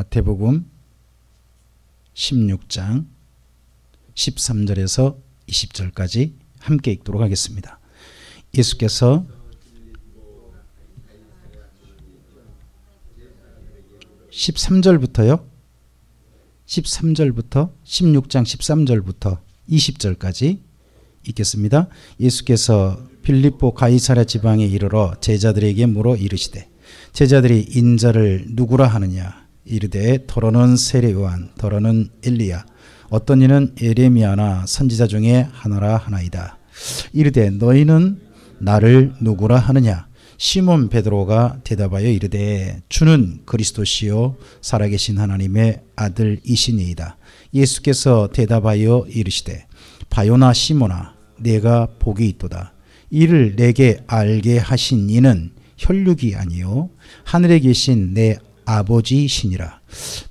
마태복음 16장 13절에서 20절까지 함께 읽도록 하겠습니다. 예수께서 13절부터 16장 13절부터 20절까지 읽겠습니다. 예수께서 빌립보 가이사랴 지방에 이르러 제자들에게 물어 이르시되 제자들이 인자를 누구라 하느냐 이르되 더러는 세례 요한 더러는 엘리야 어떤 이는 예레미야나 선지자 중에 하나라 하나이다. 이르되 너희는 나를 누구라 하느냐 시몬 베드로가 대답하여 이르되 주는 그리스도시요 살아계신 하나님의 아들이시니이다. 예수께서 대답하여 이르시되 바요나 시몬아 내가 복이 있도다. 이를 내게 알게 하신 이는 혈육이 아니요 하늘에 계신 내 아버지시니라.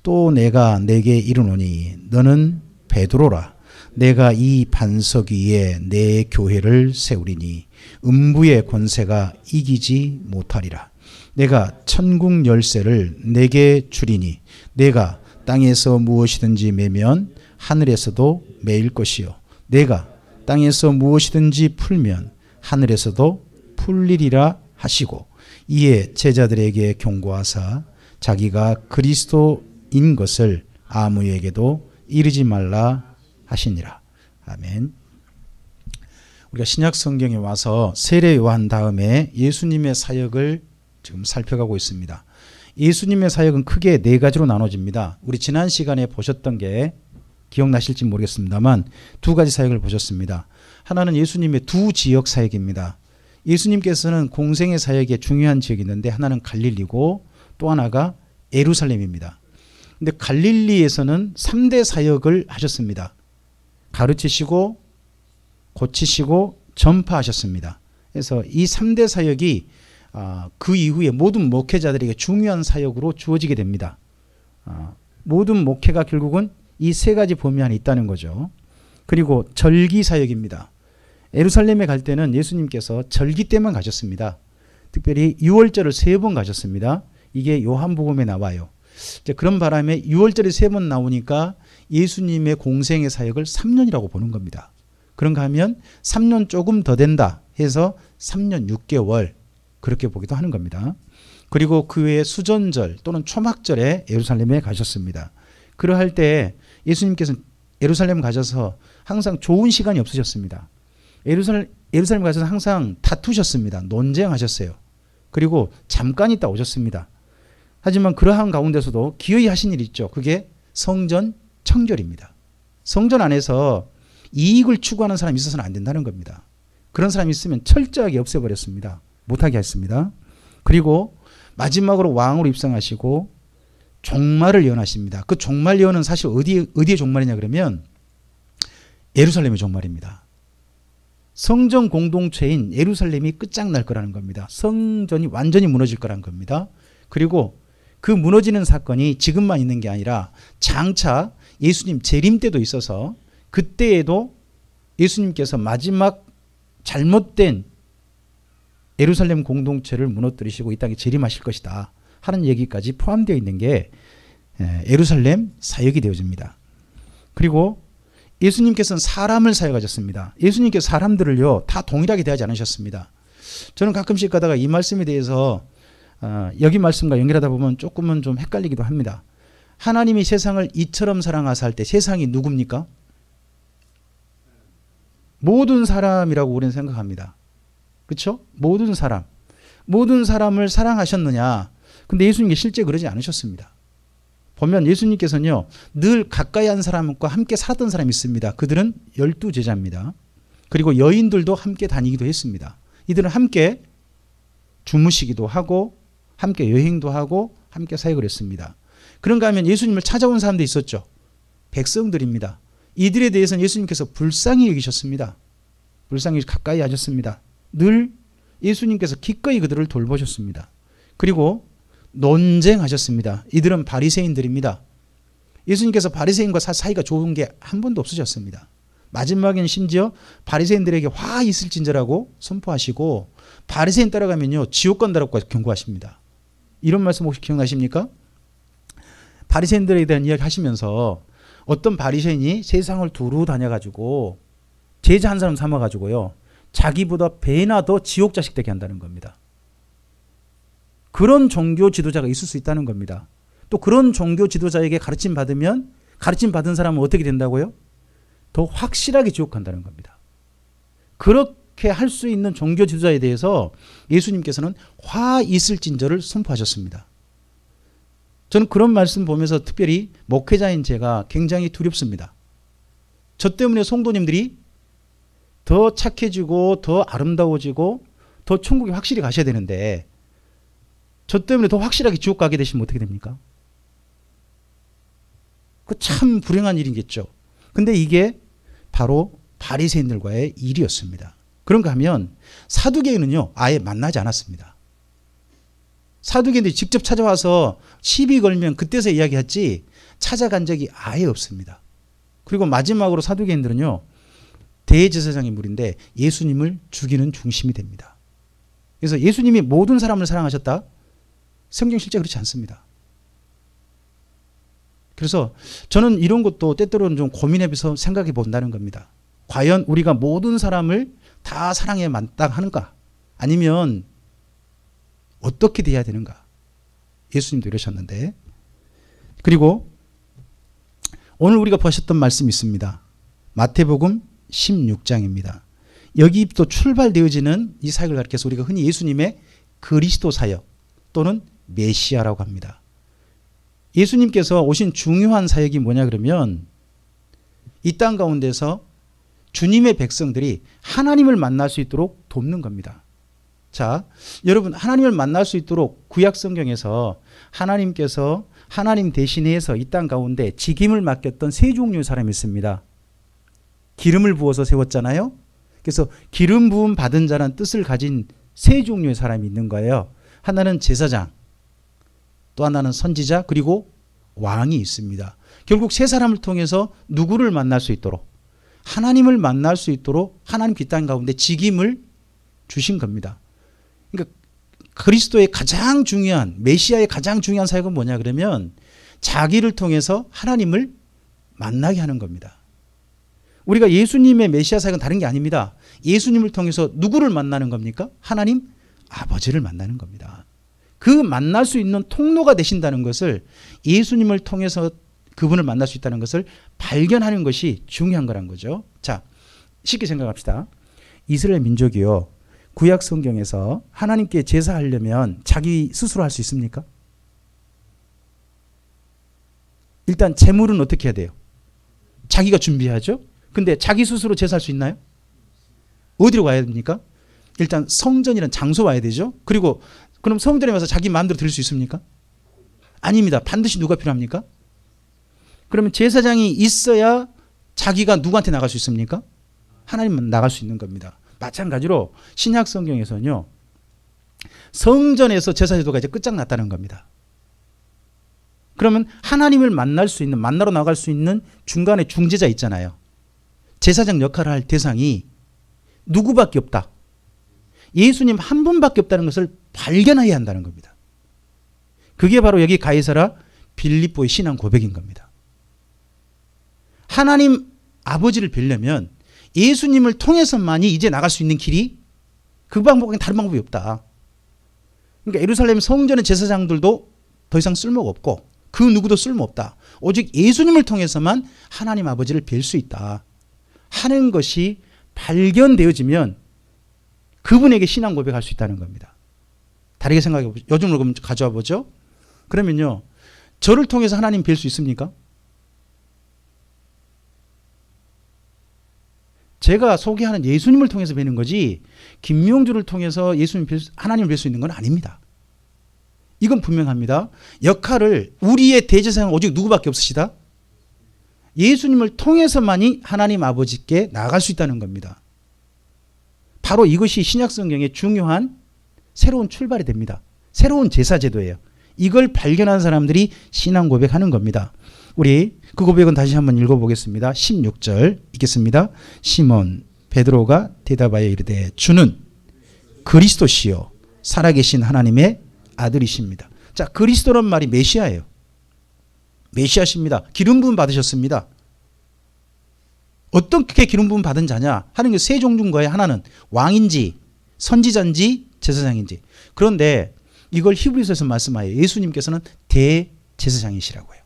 또 내가 내게 이르노니 너는 베드로라. 내가 이 반석 위에 내 교회를 세우리니 음부의 권세가 이기지 못하리라. 내가 천국 열쇠를 내게 주리니 내가 땅에서 무엇이든지 매면 하늘에서도 매일 것이요 내가 땅에서 무엇이든지 풀면 하늘에서도 풀리리라 하시고 이에 제자들에게 경고하사 자기가 그리스도인 것을 아무에게도 이르지 말라 하시니라. 아멘. 우리가 신약 성경에 와서 세례 요한 다음에 예수님의 사역을 지금 살펴가고 있습니다. 예수님의 사역은 크게 네 가지로 나눠집니다. 우리 지난 시간에 보셨던 게 기억나실지 모르겠습니다만 두 가지 사역을 보셨습니다. 하나는 예수님의 두 지역 사역입니다. 예수님께서는 공생의 사역에 중요한 지역이 있는데 하나는 갈릴리고 또 하나가 예루살렘입니다. 근데 갈릴리에서는 3대 사역을 하셨습니다. 가르치시고 고치시고 전파하셨습니다. 그래서 이 3대 사역이 그 이후에 모든 목회자들에게 중요한 사역으로 주어지게 됩니다. 모든 목회가 결국은 이 세 가지 범위 안에 있다는 거죠. 그리고 절기 사역입니다. 예루살렘에 갈 때는 예수님께서 절기 때만 가셨습니다. 특별히 유월절을 3번 가셨습니다. 이게 요한복음에 나와요. 그런 바람에 유월절이 3번 나오니까 예수님의 공생의 사역을 3년이라고 보는 겁니다. 그런가 하면 3년 조금 더 된다 해서 3년 6개월 그렇게 보기도 하는 겁니다. 그리고 그 외에 수전절 또는 초막절에 예루살렘에 가셨습니다. 그러할 때 예수님께서는 예루살렘 가셔서 항상 좋은 시간이 없으셨습니다. 예루살렘 가셔서 항상 다투셨습니다. 논쟁하셨어요. 그리고 잠깐 있다 오셨습니다. 하지만 그러한 가운데서도 기어이 하신 일이 있죠. 그게 성전 청결입니다. 성전 안에서 이익을 추구하는 사람이 있어서는 안 된다는 겁니다. 그런 사람이 있으면 철저하게 없애버렸습니다. 못하게 했습니다. 그리고 마지막으로 왕으로 입성하시고 종말을 예언하십니다. 그 종말 예언은 사실 어디의 종말이냐 그러면 예루살렘의 종말입니다. 성전 공동체인 예루살렘이 끝장날 거라는 겁니다. 성전이 완전히 무너질 거라는 겁니다. 그리고 그 무너지는 사건이 지금만 있는 게 아니라 장차 예수님 재림 때도 있어서 그때에도 예수님께서 마지막 잘못된 예루살렘 공동체를 무너뜨리시고 이 땅에 재림하실 것이다 하는 얘기까지 포함되어 있는 게 예루살렘 사역이 되어집니다. 그리고 예수님께서는 사람을 사역하셨습니다. 예수님께서 사람들을요 다 동일하게 대하지 않으셨습니다. 저는 가끔씩 가다가 이 말씀에 대해서 여기 말씀과 연결하다 보면 조금은 좀 헷갈리기도 합니다. 하나님이 세상을 이처럼 사랑하사 할 때 세상이 누굽니까? 모든 사람이라고 우리는 생각합니다. 그렇죠? 모든 사람을 사랑하셨느냐? 근데 예수님이 실제 그러지 않으셨습니다. 보면 예수님께서는요 늘 가까이 한 사람과 함께 살았던 사람이 있습니다. 그들은 12제자입니다. 그리고 여인들도 함께 다니기도 했습니다. 이들은 함께 주무시기도 하고 함께 여행도 하고 함께 사역을 했습니다. 그런가 하면 예수님을 찾아온 사람도 있었죠. 백성들입니다. 이들에 대해서는 예수님께서 불쌍히 여기셨습니다. 불쌍히 가까이 하셨습니다. 늘 예수님께서 기꺼이 그들을 돌보셨습니다. 그리고 논쟁하셨습니다. 이들은 바리새인들입니다. 예수님께서 바리새인과 사이가 좋은 게 한 번도 없으셨습니다. 마지막에는 심지어 바리새인들에게 화 있을진저라고 선포하시고 바리새인 따라가면요 지옥 간다라고 경고하십니다. 이런 말씀 혹시 기억나십니까? 바리새인들에 대한 이야기 하시면서 어떤 바리새인이 세상을 두루 다녀가지고 제자 한 사람 삼아가지고요, 자기보다 배나 더 지옥 자식 되게 한다는 겁니다. 그런 종교 지도자가 있을 수 있다는 겁니다. 또 그런 종교 지도자에게 가르침 받으면, 가르침 받은 사람은 어떻게 된다고요? 더 확실하게 지옥 간다는 겁니다. 그렇게 할 수 있는 종교 지도자에 대해서 예수님께서는 화 있을진저를 선포하셨습니다. 저는 그런 말씀 보면서 특별히 목회자인 제가 굉장히 두렵습니다. 저 때문에 성도님들이 더 착해지고 더 아름다워지고 더 천국에 확실히 가셔야 되는데, 저 때문에 더 확실하게 지옥 가게 되시면 어떻게 됩니까? 그 참 불행한 일이겠죠. 근데 이게 바로 바리새인들과의 일이었습니다. 그런가 하면 사두개인은요, 아예 만나지 않았습니다. 사두개인들이 직접 찾아와서 시비 걸면 그때서 이야기했지 찾아간 적이 아예 없습니다. 그리고 마지막으로 사두개인들은요, 대제사장의 무리인데 예수님을 죽이는 중심이 됩니다. 그래서 예수님이 모든 사람을 사랑하셨다? 성경 실제 그렇지 않습니다. 그래서 저는 이런 것도 때때로는 좀 고민해서 생각해 본다는 겁니다. 과연 우리가 모든 사람을 다 사랑해 마땅하는가? 아니면 어떻게 돼야 되는가? 예수님도 이러셨는데. 그리고 오늘 우리가 보셨던 말씀이 있습니다. 마태복음 16장입니다. 여기부터 출발되어지는 이 사역을 가리켜서 우리가 흔히 예수님의 그리스도 사역 또는 메시아라고 합니다. 예수님께서 오신 중요한 사역이 뭐냐 그러면 이 땅 가운데서 주님의 백성들이 하나님을 만날 수 있도록 돕는 겁니다. 자, 여러분, 하나님을 만날 수 있도록 구약 성경에서 하나님께서 하나님 대신해서 이 땅 가운데 직임을 맡겼던 세 종류의 사람이 있습니다. 기름을 부어서 세웠잖아요. 그래서 기름 부음 받은 자라는 뜻을 가진 세 종류의 사람이 있는 거예요. 하나는 제사장, 또 하나는 선지자, 그리고 왕이 있습니다. 결국 세 사람을 통해서 누구를 만날 수 있도록, 하나님을 만날 수 있도록 하나님 이 땅 가운데 직임을 주신 겁니다. 그러니까 그리스도의 가장 중요한, 메시아의 가장 중요한 사역은 뭐냐 그러면 자기를 통해서 하나님을 만나게 하는 겁니다. 우리가 예수님의 메시아 사역은 다른 게 아닙니다. 예수님을 통해서 누구를 만나는 겁니까? 하나님 아버지를 만나는 겁니다. 그 만날 수 있는 통로가 되신다는 것을, 예수님을 통해서 그분을 만날 수 있다는 것을 발견하는 것이 중요한 거란 거죠. 자, 쉽게 생각합시다. 이스라엘 민족이요, 구약 성경에서 하나님께 제사하려면 자기 스스로 할 수 있습니까? 일단 제물은 어떻게 해야 돼요? 자기가 준비하죠. 근데 자기 스스로 제사할 수 있나요? 어디로 가야 됩니까? 일단 성전이라는 장소 와야 되죠. 그리고 그럼 성전에 와서 자기 마음대로 드릴 수 있습니까? 아닙니다. 반드시 누가 필요합니까? 그러면 제사장이 있어야 자기가 누구한테 나갈 수 있습니까? 하나님만 나갈 수 있는 겁니다. 마찬가지로 신약 성경에서는요, 성전에서 제사 제도가 이제 끝장났다는 겁니다. 그러면 하나님을 만날 수 있는, 만나러 나갈 수 있는 중간에 중재자 있잖아요. 제사장 역할을 할 대상이 누구밖에 없다. 예수님 한 분밖에 없다는 것을 발견해야 한다는 겁니다. 그게 바로 여기 가이사라 빌립보의 신앙 고백인 겁니다. 하나님 아버지를 뵈려면 예수님을 통해서만이 이제 나갈 수 있는 길이, 그 방법은 다른 방법이 없다. 그러니까 예루살렘 성전의 제사장들도 더 이상 쓸모가 없고 그 누구도 쓸모없다. 오직 예수님을 통해서만 하나님 아버지를 뵐 수 있다 하는 것이 발견되어지면 그분에게 신앙 고백할 수 있다는 겁니다. 다르게 생각해 보죠. 요즘으로 그럼 가져와 보죠. 그러면요, 저를 통해서 하나님 뵐 수 있습니까? 제가 소개하는 예수님을 통해서 뵈는 거지 김명주를 통해서 하나님을 뵐 수 있는 건 아닙니다. 이건 분명합니다. 역할을, 우리의 대제사장은 오직 누구밖에 없으시다? 예수님을 통해서만이 하나님 아버지께 나갈 수 있다는 겁니다. 바로 이것이 신약 성경의 중요한 새로운 출발이 됩니다. 새로운 제사제도예요. 이걸 발견한 사람들이 신앙 고백하는 겁니다. 우리 그 고백은 다시 한번 읽어보겠습니다. 16절 읽겠습니다. 시몬 베드로가 대답하여 이르되 주는 그리스도시요 살아계신 하나님의 아들이십니다. 자, 그리스도란 말이 메시아예요. 메시아십니다. 기름 부음 받으셨습니다. 어떻게 기름 부음 받은 자냐 하는 게 세 종류인 거예요. 하나는 왕인지 선지자인지 제사장인지. 그런데 이걸 히브리서에서 말씀하여 예수님께서는 대제사장이시라고 해요.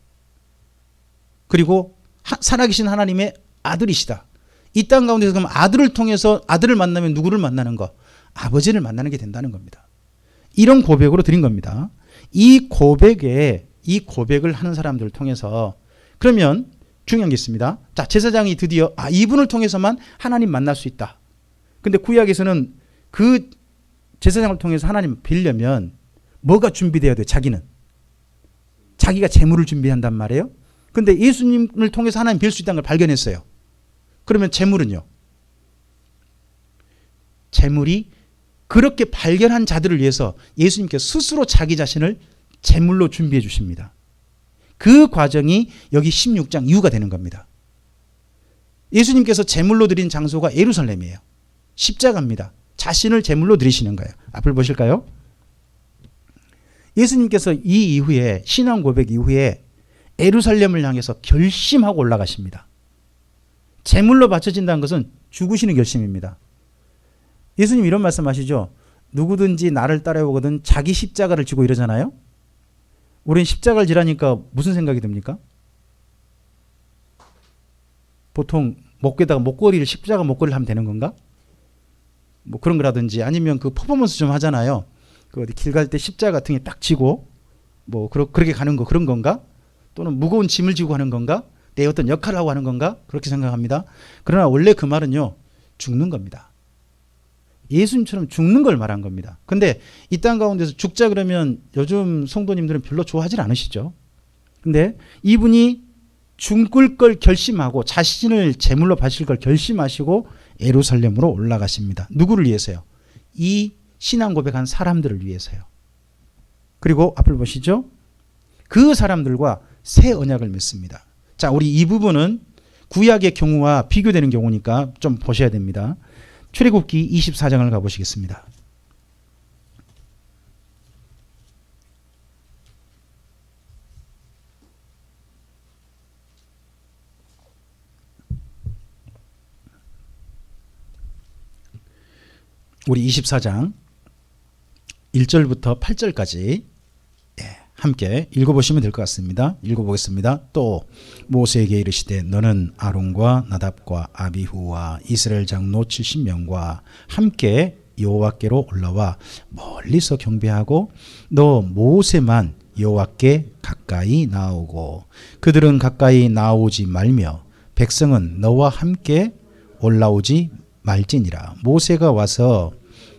그리고 살아계신 하나님의 아들이시다. 이 땅 가운데서 그럼 아들을 통해서 아들을 만나면 누구를 만나는 거? 아버지를 만나는 게 된다는 겁니다. 이런 고백으로 드린 겁니다. 이 고백을 하는 사람들을 통해서 그러면 중요한 게 있습니다. 자, 제사장이 드디어 이분을 통해서만 하나님 만날 수 있다. 근데 구약에서는 그 제사장을 통해서 하나님 빌려면 뭐가 준비되어야 돼? 자기가 재물을 준비한단 말이에요. 근데 예수님을 통해서 하나님 빌 수 있다는 걸 발견했어요. 그러면 재물은요? 재물이 그렇게 발견한 자들을 위해서 예수님께서 스스로 자기 자신을 제물로 준비해 주십니다. 그 과정이 여기 16장 이유가 되는 겁니다. 예수님께서 제물로 드린 장소가 예루살렘이에요. 십자가입니다. 자신을 제물로 드리시는 거예요. 앞을 보실까요? 예수님께서 이 이후에 신앙 고백 이후에 예루살렘을 향해서 결심하고 올라가십니다. 제물로 바쳐진다는 것은 죽으시는 결심입니다. 예수님 이런 말씀하시죠. 누구든지 나를 따라오거든 자기 십자가를 지고 이러잖아요. 우린 십자가를 지라니까 무슨 생각이 듭니까? 보통 목에다가 목걸이를 십자가 목걸이를 하면 되는 건가? 뭐 그런 거라든지 아니면 그 퍼포먼스 좀 하잖아요. 그 어디 길 갈 때 십자가 같은 게 딱 지고 뭐 그렇게 가는 거 그런 건가? 또는 무거운 짐을 지고 가는 건가? 내 어떤 역할을 하고 하는 건가? 그렇게 생각합니다. 그러나 원래 그 말은요. 죽는 겁니다. 예수님처럼 죽는 걸 말한 겁니다. 근데 이 땅 가운데서 죽자 그러면 요즘 성도님들은 별로 좋아하지 않으시죠. 근데 이분이 죽을 걸 결심하고 자신을 제물로 바칠 걸 결심하시고 예루살렘으로 올라가십니다. 누구를 위해서요? 이 신앙 고백한 사람들을 위해서요. 그리고 앞을 보시죠. 그 사람들과 새 언약을 맺습니다. 자, 우리 이 부분은 구약의 경우와 비교되는 경우니까 좀 보셔야 됩니다. 출애굽기 24장을 가보시겠습니다. 우리 24장 1절부터 8절까지 함께 읽어보시면 될 것 같습니다. 읽어보겠습니다. 또 모세에게 이르시되 너는 아론과 나답과 아비후와 이스라엘 장로 70명과 함께 여호와께로 올라와 멀리서 경배하고 너 모세만 여호와께 가까이 나오고 그들은 가까이 나오지 말며 백성은 너와 함께 올라오지 말지니라. 모세가 와서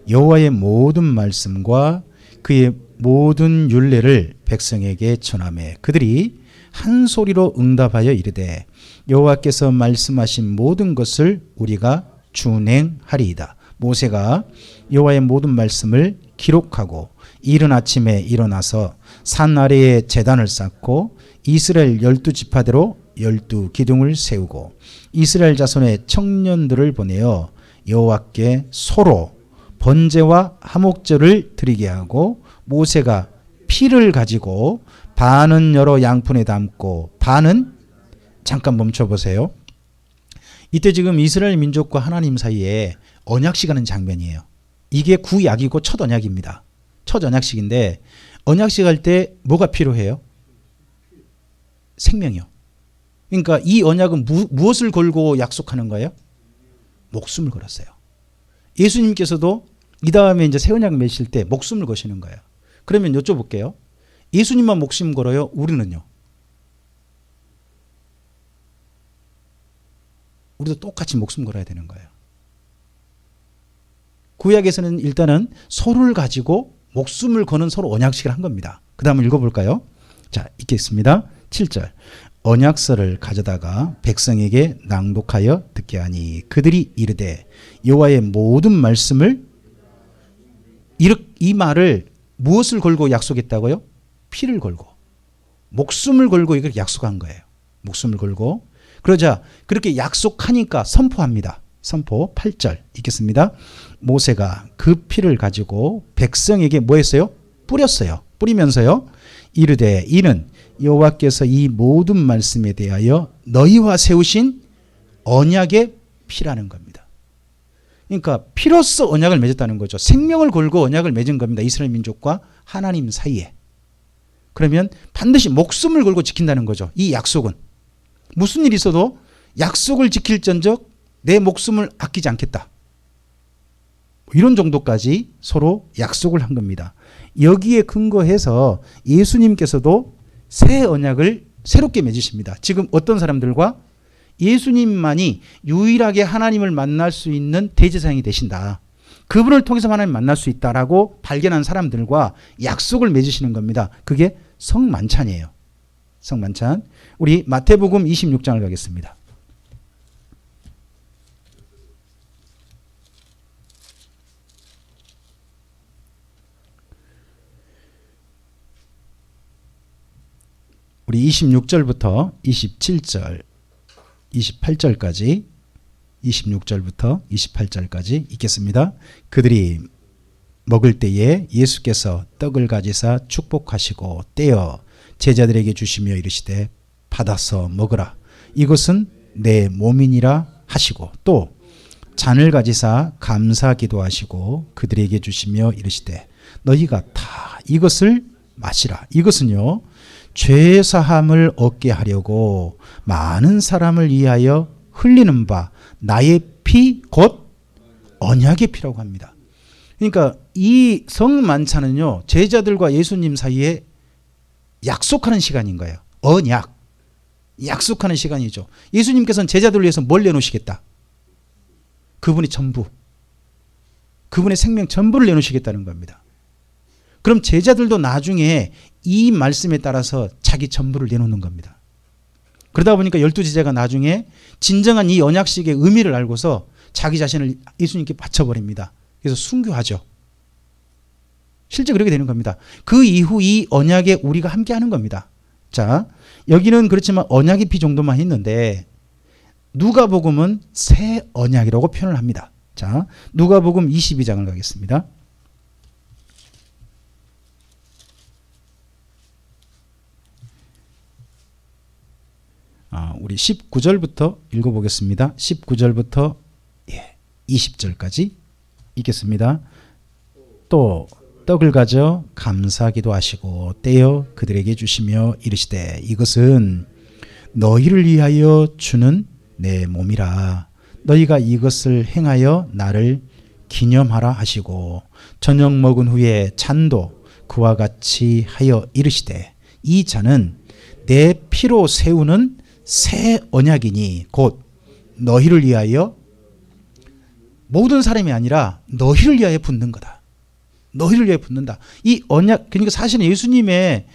여호와의 모든 말씀과 그의 모든 율례를 백성에게 전하매 그들이 한 소리로 응답하여 이르되 여호와께서 말씀하신 모든 것을 우리가 준행하리이다. 모세가 여호와의 모든 말씀을 기록하고 이른 아침에 일어나서 산 아래에 제단을 쌓고 이스라엘 12지파대로 12기둥을 세우고 이스라엘 자손의 청년들을 보내어 여호와께 소로 번제와 화목제를 드리게 하고 모세가 피를 가지고 반은 여러 양푼에 담고 반은 잠깐 멈춰보세요. 이때 지금 이스라엘 민족과 하나님 사이에 언약식 하는 장면이에요. 이게 구약이고 첫 언약입니다. 첫 언약식인데 언약식 할 때 뭐가 필요해요? 생명이요. 그러니까 이 언약은 무엇을 걸고 약속하는 거예요? 목숨을 걸었어요. 예수님께서도 이 다음에 이제 새 언약을 맺으실 때 목숨을 거시는 거예요. 그러면 여쭤볼게요. 예수님만 목숨 걸어요? 우리는요? 우리도 똑같이 목숨 걸어야 되는 거예요. 구약에서는 일단은 소를 가지고 목숨을 거는 서로 언약식을 한 겁니다. 그 다음을 읽어볼까요? 자, 읽겠습니다. 7절. 언약서를 가져다가 백성에게 낭독하여 듣게 하니 그들이 이르되 여호와의 모든 말씀을 이 말을 무엇을 걸고 약속했다고요? 피를 걸고 목숨을 걸고 이걸 약속한 거예요. 목숨을 걸고 그러자 그렇게 약속하니까 선포합니다. 선포 8절 읽겠습니다. 모세가 그 피를 가지고 백성에게 뭐 했어요? 뿌렸어요. 뿌리면서요. 이르되 이는 여호와께서 이 모든 말씀에 대하여 너희와 세우신 언약의 피라는 겁니다. 그러니까 피로써 언약을 맺었다는 거죠. 생명을 걸고 언약을 맺은 겁니다. 이스라엘 민족과 하나님 사이에. 그러면 반드시 목숨을 걸고 지킨다는 거죠. 이 약속은. 무슨 일이 있어도 약속을 지킬전적 내 목숨을 아끼지 않겠다. 이런 정도까지 서로 약속을 한 겁니다. 여기에 근거해서 예수님께서도 새 언약을 새롭게 맺으십니다. 지금 어떤 사람들과 예수님만이 유일하게 하나님을 만날 수 있는 대제사장이 되신다. 그분을 통해서 하나님 만날 수 있다라고 발견한 사람들과 약속을 맺으시는 겁니다. 그게 성만찬이에요. 성만찬. 우리 마태복음 26장을 가겠습니다. 우리 26절부터 27절, 28절까지 26절부터 28절까지 읽겠습니다. 그들이 먹을 때에 예수께서 떡을 가지사 축복하시고 떼어 제자들에게 주시며 이르시되 받아서 먹으라. 이것은 내 몸이니라 하시고 또 잔을 가지사 감사 기도하시고 그들에게 주시며 이르시되 너희가 다 이것을 마시라. 이것은요 죄 사함을 얻게 하려고 많은 사람을 위하여 흘리는 바 나의 피 곧 언약의 피라고 합니다. 그러니까 이 성만찬은요 제자들과 예수님 사이에 약속하는 시간인 거예요. 언약. 약속하는 시간이죠. 예수님께서는 제자들을 위해서 뭘 내놓으시겠다? 그분의 전부. 그분의 생명 전부를 내놓으시겠다는 겁니다. 그럼 제자들도 나중에 이 말씀에 따라서 자기 전부를 내놓는 겁니다. 그러다 보니까 12제자가 나중에 진정한 이 언약식의 의미를 알고서 자기 자신을 예수님께 바쳐버립니다. 그래서 순교하죠. 실제 그렇게 되는 겁니다. 그 이후 이 언약에 우리가 함께하는 겁니다. 자, 여기는 그렇지만 언약의 피 정도만 했는데 누가복음은 새 언약이라고 표현을 합니다. 자, 누가복음 22장을 가겠습니다. 우리 19절부터 읽어보겠습니다. 19절부터 20절까지 읽겠습니다. 또 떡을 가져 감사기도 하시고 떼어 그들에게 주시며 이르시되 이것은 너희를 위하여 주는 내 몸이라. 너희가 이것을 행하여 나를 기념하라 하시고 저녁 먹은 후에 잔도 그와 같이 하여 이르시되 이 잔은 내 피로 세우는 새 언약이니 곧 너희를 위하여 모든 사람이 아니라 너희를 위하여 붓는 거다. 너희를 위하여 붓는다. 이 언약, 그러니까 사실은 예수님의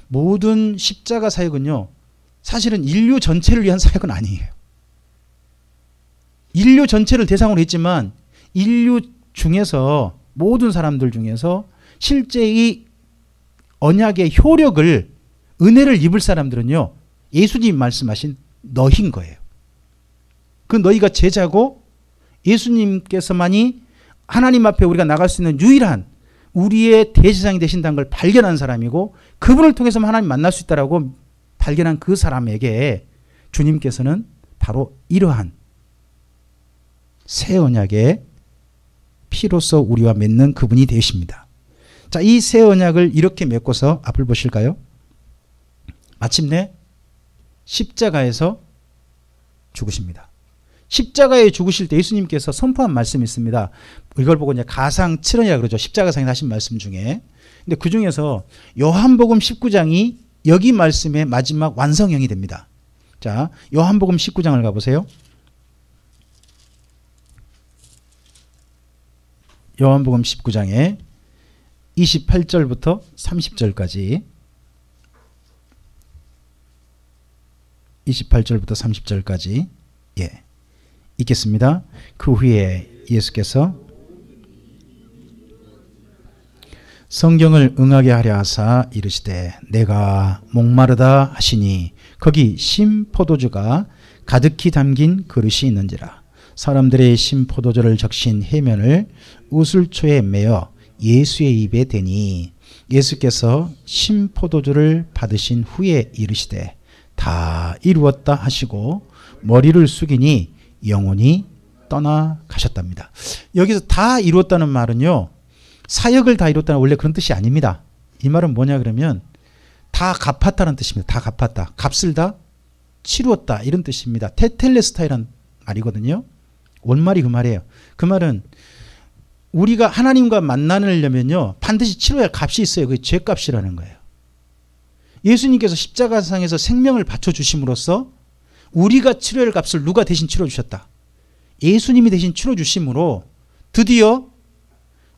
모든 십자가 사역은요 사실은 인류 전체를 위한 사역은 아니에요. 인류 전체를 대상으로 했지만 인류 중에서 모든 사람들 중에서 실제 이 언약의 효력을 은혜를 입을 사람들은요 예수님이 말씀하신 너희인 거예요. 그 너희가 제자고 예수님께서만이 하나님 앞에 우리가 나갈 수 있는 유일한 우리의 대제사장이 되신다는 걸 발견한 사람이고 그분을 통해서 하나님 만날 수 있다라고 발견한 그 사람에게 주님께서는 바로 이러한 새 언약의 피로써 우리와 맺는 그분이 되십니다. 자, 이 새 언약을 이렇게 맺고서 앞을 보실까요? 마침내 십자가에서 죽으십니다. 십자가에 죽으실 때 예수님께서 선포한 말씀이 있습니다. 이걸 보고 이제 가상 7원이라고 그러죠. 십자가상에 하신 말씀 중에. 근데 그 중에서 요한복음 19장이 여기 말씀의 마지막 완성형이 됩니다. 자, 요한복음 19장을 가보세요. 요한복음 19장에 28절부터 30절까지 28절부터 30절까지 읽겠습니다. 그 후에 예수께서 성경을 응하게 하려 하사 이르시되 내가 목마르다 하시니 거기 신포도주가 가득히 담긴 그릇이 있는지라. 사람들의 신포도주를 적신 해면을 우슬초에 매어 예수의 입에 대니 예수께서 신포도주를 받으신 후에 이르시되 다 이루었다 하시고 머리를 숙이니 영혼이 떠나가셨답니다. 여기서 다 이루었다는 말은요, 사역을 다 이뤘다는 원래 그런 뜻이 아닙니다. 이 말은 뭐냐 그러면 다 갚았다는 뜻입니다. 다 갚았다. 값을 다 치루었다 이런 뜻입니다. 테텔레스타이란 말이거든요. 원말이 그 말이에요. 그 말은 우리가 하나님과 만나려면요 반드시 치러야 할 값이 있어요. 그게 죄값이라는 거예요. 예수님께서 십자가상에서 생명을 바쳐주심으로써 우리가 치러야 할 값을 누가 대신 치러주셨다. 예수님이 대신 치러주심으로 드디어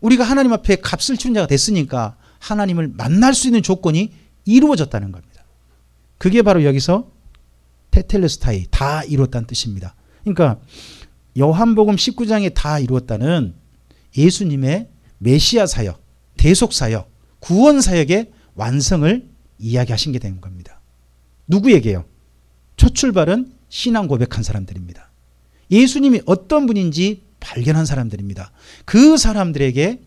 우리가 하나님 앞에 값을 치른 자가 됐으니까 하나님을 만날 수 있는 조건이 이루어졌다는 겁니다. 그게 바로 여기서 테텔레스타이, 다 이루었다는 뜻입니다. 그러니까 요한복음 19장에 다 이루었다는 예수님의 메시아 사역, 대속 사역, 구원 사역의 완성을 이야기하신 게 되는 겁니다. 누구에게요? 첫 출발은 신앙 고백한 사람들입니다. 예수님이 어떤 분인지 발견한 사람들입니다. 그 사람들에게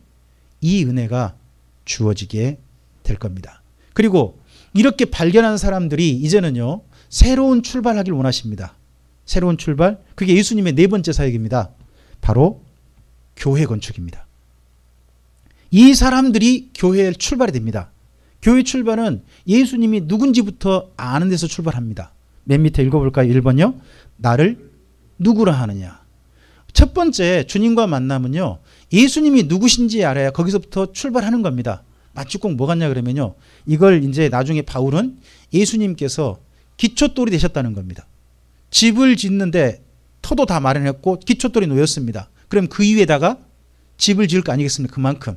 이 은혜가 주어지게 될 겁니다. 그리고 이렇게 발견한 사람들이 이제는요 새로운 출발하길 원하십니다. 새로운 출발, 그게 예수님의 네 번째 사역입니다. 바로 교회 건축입니다. 이 사람들이 교회에 출발이 됩니다. 교회 출발은 예수님이 누군지부터 아는 데서 출발합니다. 맨 밑에 읽어볼까요? 1번요. 나를 누구라 하느냐. 첫 번째 주님과 만남은요 예수님이 누구신지 알아야 거기서부터 출발하는 겁니다. 마치 꼭 뭐 같냐 그러면요, 이걸 이제 나중에 바울은 예수님께서 기초돌이 되셨다는 겁니다. 집을 짓는데 터도 다 마련했고 기초돌이 놓였습니다. 그럼 그 위에다가 집을 지을 거 아니겠습니까? 그만큼.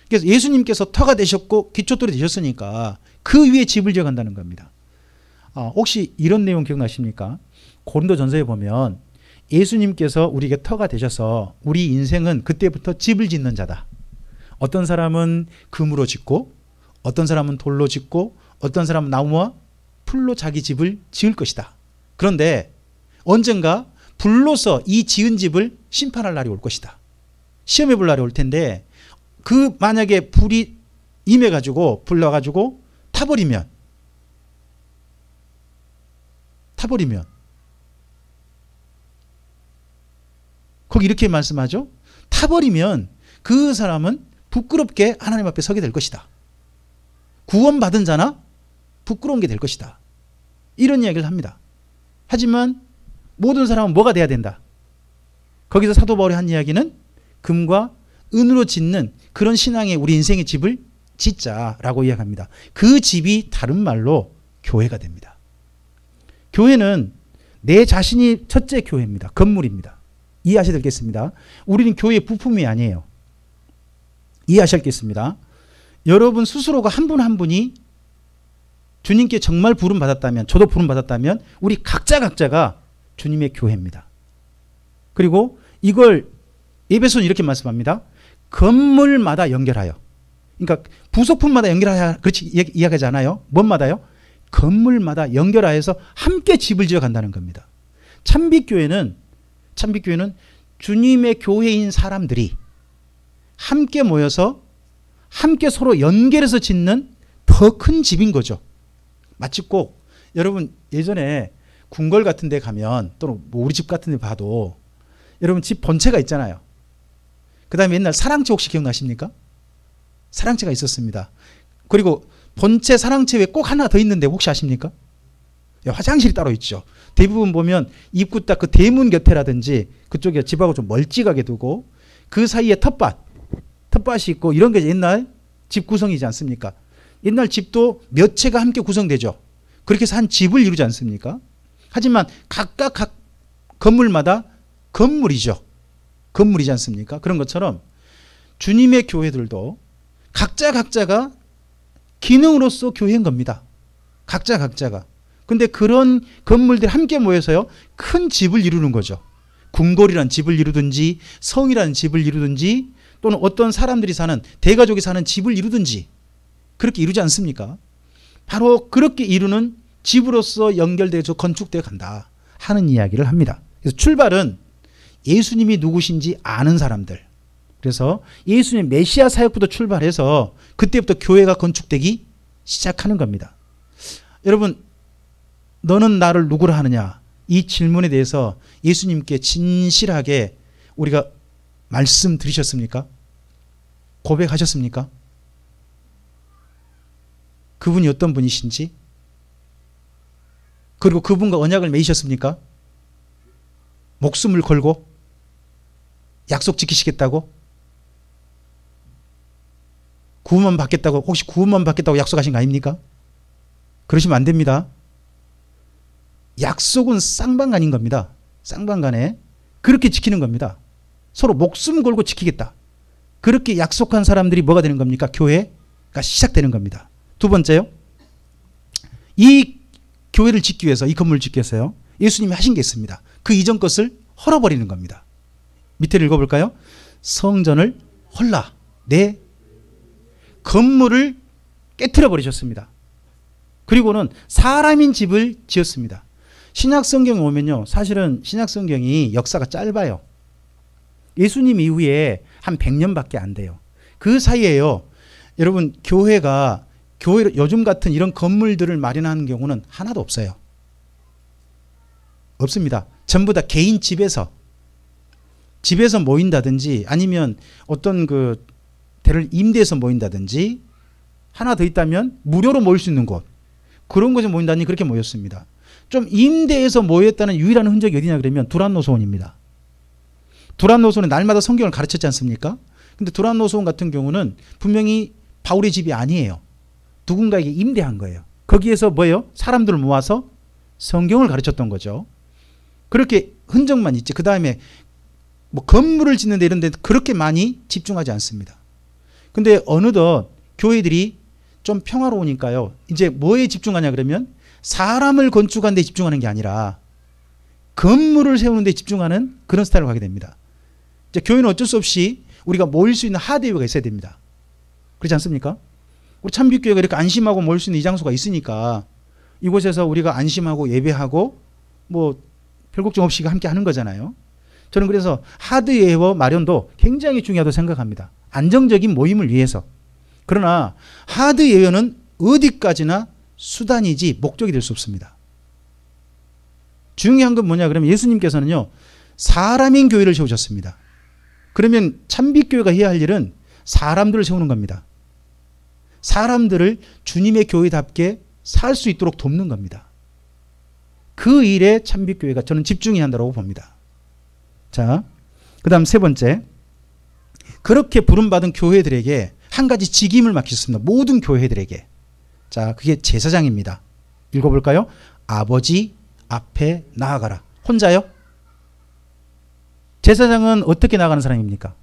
그래서 예수님께서 터가 되셨고 기초돌이 되셨으니까 그 위에 집을 지어간다는 겁니다. 혹시 이런 내용 기억나십니까? 고린도전서에 보면 예수님께서 우리에게 터가 되셔서 우리 인생은 그때부터 집을 짓는 자다. 어떤 사람은 금으로 짓고 어떤 사람은 돌로 짓고 어떤 사람은 나무와 풀로 자기 집을 지을 것이다. 그런데 언젠가 불로서 이 지은 집을 심판할 날이 올 것이다. 시험해 볼 날이 올 텐데 그 만약에 불이 임해가지고 불러가지고 타버리면 거기 이렇게 말씀하죠. 타버리면 그 사람은 부끄럽게 하나님 앞에 서게 될 것이다. 구원받은 자나 부끄러운 게 될 것이다. 이런 이야기를 합니다. 하지만 모든 사람은 뭐가 돼야 된다. 거기서 사도 바울이 한 이야기는 금과 은으로 짓는 그런 신앙의 우리 인생의 집을 짓자라고 이야기합니다. 그 집이 다른 말로 교회가 됩니다. 교회는 내 자신이 첫째 교회입니다. 건물입니다. 이해하셔야겠습니다. 우리는 교회의 부품이 아니에요. 이해하셔야겠습니다. 여러분 스스로가 한 분 한 분이 주님께 정말 부름 받았다면, 저도 부름 받았다면 우리 각자가 주님의 교회입니다. 그리고 이걸 에베소는 이렇게 말씀합니다. 건물마다 연결하여. 그러니까 부속품마다 연결하여, 그렇지 이야기하지 않아요? 뭔마다요? 건물마다 연결하여서 함께 집을 지어 간다는 겁니다. 참빛교회는 주님의 교회인 사람들이 함께 모여서 함께 서로 연결해서 짓는 더 큰 집인 거죠. 마치 꼭 여러분 예전에 궁궐 같은 데 가면 또는 뭐 우리 집 같은 데 봐도 여러분 집 본체가 있잖아요. 그 다음에 옛날 사랑채 혹시 기억나십니까? 사랑채가 있었습니다. 그리고 본체 사랑채 외에 꼭 하나 더 있는데 혹시 아십니까? 화장실이 따로 있죠. 대부분 보면 입구 딱 그 대문 곁에라든지 그쪽에 집하고 좀 멀찍하게 두고 그 사이에 텃밭이 있고 이런 게 옛날 집 구성이지 않습니까? 옛날 집도 몇 채가 함께 구성되죠. 그렇게 해서 한 집을 이루지 않습니까? 하지만 각각 각 건물마다 건물이죠. 건물이지 않습니까? 그런 것처럼 주님의 교회들도 각자가 기능으로서 교회인 겁니다. 각자가. 근데 그런 건물들이 함께 모여서요, 큰 집을 이루는 거죠. 궁궐이라는 집을 이루든지 성이라는 집을 이루든지 또는 어떤 사람들이 사는, 대가족이 사는 집을 이루든지 그렇게 이루지 않습니까? 바로 그렇게 이루는 집으로서 연결되어서 건축되어 간다 하는 이야기를 합니다. 그래서 출발은 예수님이 누구신지 아는 사람들, 그래서 예수님 메시아 사역부터 출발해서 그때부터 교회가 건축되기 시작하는 겁니다. 여러분, 너는 나를 누구라 하느냐? 이 질문에 대해서 예수님께 진실하게 우리가 말씀드리셨습니까? 고백하셨습니까? 그분이 어떤 분이신지, 그리고 그분과 언약을 맺으셨습니까? 목숨을 걸고 약속 지키시겠다고? 구원만 받겠다고, 혹시 구원만 받겠다고 약속하신 거 아닙니까? 그러시면 안 됩니다. 약속은 쌍방간인 겁니다. 쌍방간에 그렇게 지키는 겁니다. 서로 목숨 걸고 지키겠다. 그렇게 약속한 사람들이 뭐가 되는 겁니까? 교회가 시작되는 겁니다. 두 번째요. 이 교회를 짓기 위해서, 이 건물을 짓기 위해서요, 예수님이 하신 게 있습니다. 그 이전 것을 헐어버리는 겁니다. 밑에 읽어볼까요? 성전을 헐라. 내 건물을 깨트려 버리셨습니다. 그리고는 사람인 집을 지었습니다. 신약 성경에 오면요, 사실은 신약 성경이 역사가 짧아요. 예수님 이후에 한 100년밖에 안 돼요. 그 사이에요, 여러분, 교회가 요즘 같은 이런 건물들을 마련하는 경우는 하나도 없어요. 없습니다. 전부 다 개인 집에서 모인다든지, 아니면 어떤 그 대를 임대해서 모인다든지, 하나 더 있다면 무료로 모일 수 있는 곳, 그런 곳에 모인다니 그렇게 모였습니다. 좀 임대해서 모였다는 유일한 흔적이 어디냐 그러면 두란노소원입니다. 두란노소원은 날마다 성경을 가르쳤지 않습니까? 근데 두란노소원 같은 경우는 분명히 바울의 집이 아니에요. 누군가에게 임대한 거예요. 거기에서 뭐예요? 사람들을 모아서 성경을 가르쳤던 거죠. 그렇게 흔적만 있지, 그 다음에 뭐 건물을 짓는데 이런 데 그렇게 많이 집중하지 않습니다. 근데 어느덧 교회들이 좀 평화로우니까요, 이제 뭐에 집중하냐 그러면 사람을 건축하는 데 집중하는 게 아니라 건물을 세우는 데 집중하는 그런 스타일로 가게 됩니다. 이제 교회는 어쩔 수 없이 우리가 모일 수 있는 하드웨어가 있어야 됩니다. 그렇지 않습니까? 우리 참빛교회가 이렇게 안심하고 모일 수 있는 이 장소가 있으니까 이곳에서 우리가 안심하고 예배하고 뭐 별 걱정 없이 함께 하는 거잖아요. 저는 그래서 하드웨어 마련도 굉장히 중요하다고 생각합니다. 안정적인 모임을 위해서. 그러나 하드웨어는 어디까지나 수단이지 목적이 될 수 없습니다. 중요한 건 뭐냐 그러면 예수님께서는요, 사람인 교회를 세우셨습니다. 그러면 참빛교회가 해야 할 일은 사람들을 세우는 겁니다. 사람들을 주님의 교회답게 살 수 있도록 돕는 겁니다. 그 일에 참빛교회가 저는 집중해야 한다고 봅니다. 자, 그 다음 세 번째, 그렇게 부름받은 교회들에게 한 가지 직임을 맡기셨습니다. 모든 교회들에게. 자, 그게 제사장입니다. 읽어볼까요? 아버지 앞에 나아가라. 혼자요? 제사장은 어떻게 나가는 사람입니까?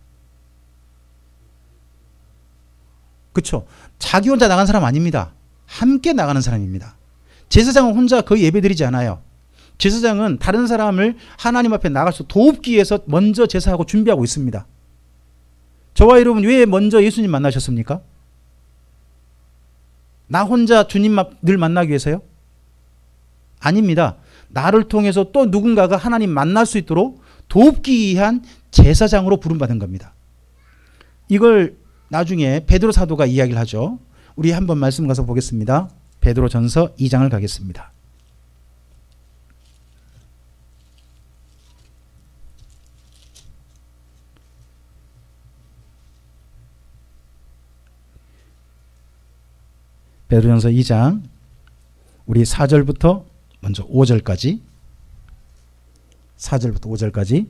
그렇죠. 자기 혼자 나간 사람 아닙니다. 함께 나가는 사람입니다. 제사장은 혼자 거의 예배드리지 않아요. 제사장은 다른 사람을 하나님 앞에 나가서 돕기 위해서 먼저 제사하고 준비하고 있습니다. 저와 여러분 왜 먼저 예수님 만나셨습니까? 나 혼자 주님 늘 만나기 위해서요? 아닙니다. 나를 통해서 또 누군가가 하나님 만날 수 있도록 돕기 위한 제사장으로 부름받은 겁니다. 이걸 나중에 베드로 사도가 이야기를 하죠. 우리 한번 말씀 가서 보겠습니다. 베드로 전서 2장을 가겠습니다. 베드로전서 2장 우리 4절부터 먼저 5절까지 4절부터 5절까지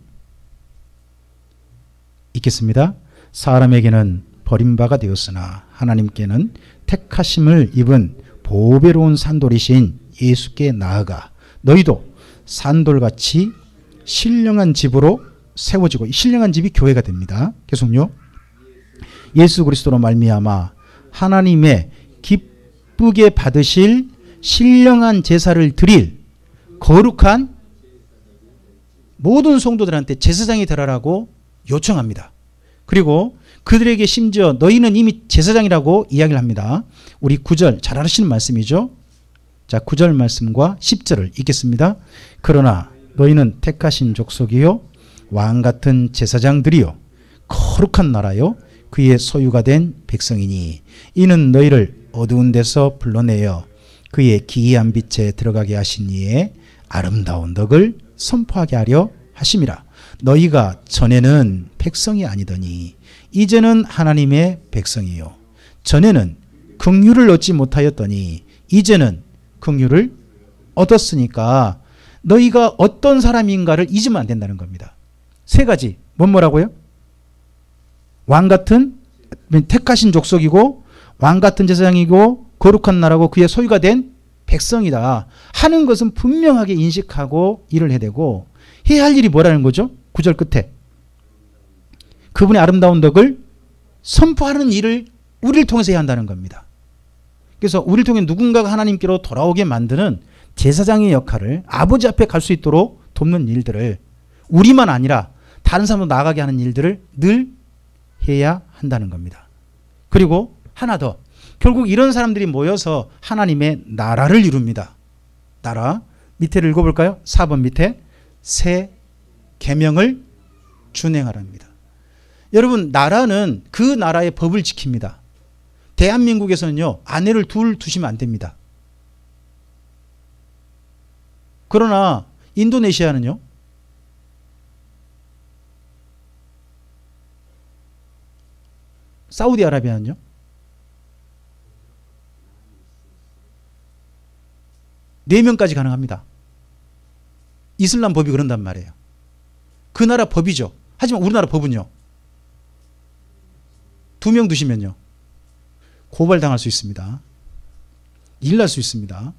읽겠습니다. 사람에게는 버림바가 되었으나 하나님께는 택하심을 입은 보배로운 산돌이신 예수께 나아가 너희도 산돌같이 신령한 집으로 세워지고, 신령한 집이 교회가 됩니다. 계속요. 예수 그리스도로 말미암아 하나님의 기쁘게 받으실 신령한 제사를 드릴 거룩한 모든 성도들한테 제사장이 되라라고 요청합니다. 그리고 그들에게 심지어 너희는 이미 제사장이라고 이야기를 합니다. 우리 9절 잘 아시는 말씀이죠. 자, 9절 말씀과 10절을 읽겠습니다. 그러나 너희는 택하신 족속이요 왕같은 제사장들이요 거룩한 나라요 그의 소유가 된 백성이니 이는 너희를 어두운 데서 불러내어 그의 기이한 빛에 들어가게 하신 이의 아름다운 덕을 선포하게 하려 하심이라. 너희가 전에는 백성이 아니더니 이제는 하나님의 백성이요 전에는 긍휼을 얻지 못하였더니 이제는 긍휼을 얻었으니까 너희가 어떤 사람인가를 잊으면 안 된다는 겁니다. 세 가지. 뭐라고요? 왕같은 택하신 족속이고 왕같은 제사장이고 거룩한 나라고 그의 소유가 된 백성이다 하는 것은 분명하게 인식하고 일을 해야 되고, 해야 할 일이 뭐라는 거죠? 9절 끝에 그분의 아름다운 덕을 선포하는 일을 우리를 통해서 해야 한다는 겁니다. 그래서 우리를 통해 누군가가 하나님께로 돌아오게 만드는 제사장의 역할을, 아버지 앞에 갈 수 있도록 돕는 일들을, 우리만 아니라 다른 사람도 나아가게 하는 일들을 늘 해야 한다는 겁니다. 그리고 하나 더, 결국 이런 사람들이 모여서 하나님의 나라를 이룹니다. 나라 밑에를 읽어볼까요? 4번 밑에 새 계명을 준행하랍니다. 여러분, 나라는 그 나라의 법을 지킵니다. 대한민국에서는요, 아내를 두시면 안 됩니다. 그러나 인도네시아는요, 사우디아라비아는요, 네 명까지 가능합니다. 이슬람 법이 그런단 말이에요. 그 나라 법이죠. 하지만 우리나라 법은요, 2명 두시면요, 고발당할 수 있습니다. 일 날 수 있습니다.